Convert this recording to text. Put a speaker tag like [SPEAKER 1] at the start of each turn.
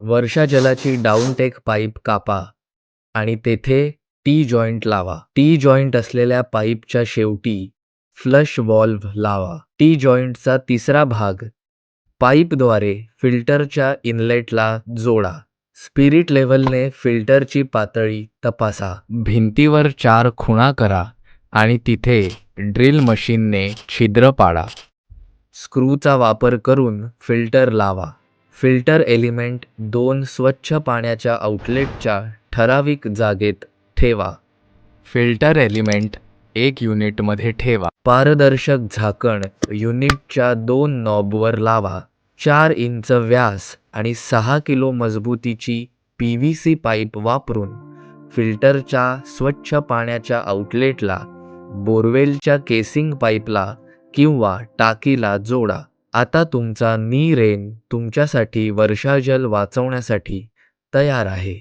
[SPEAKER 1] वर्षा जलाची डाउनटेक pipe कापा आणि तेथे टी जॉईंट लावा. टी जॉईंट असलेल्या पाईपच्या शेवटी फ्लश व्हॉल्व्ह लावा. टी जॉईंटचा तिसरा भाग पाईपद्वारे फिल्टरच्या इनलेटला जोडा. स्पिरिट लेव्हलने फिल्टरची पातळी तपासा. भिंतीवर 4 खुणा करा आणि तिथे ड्रिल मशीनने छिद्र पाडा. स्क्रूचा वापर करून फिल्टर लावा. फिल्टर एलिमेंट 2 स्वच्छ पाण्याच्या आउटलेटच्या ठराविक जागेत ठेवा. फिल्टर एलिमेंट 1 युनिटमध्ये ठेवा. पारदर्शक झाकण युनिटच्या 2 नॉबवर लावा. 4 इंच व्यास आणि 6 किलो मजबूतीची PVC पाईप वापरून फिल्टरच्या स्वच्छ पाण्याच्या आउटलेटला बोरवेलच्या केसिंग पाईपला किंवा टाकीला जोडा. आता तुमचा नी रेन तुमच्यासाठी वर्षाजल वाचवण्यासाठी तयार आहे.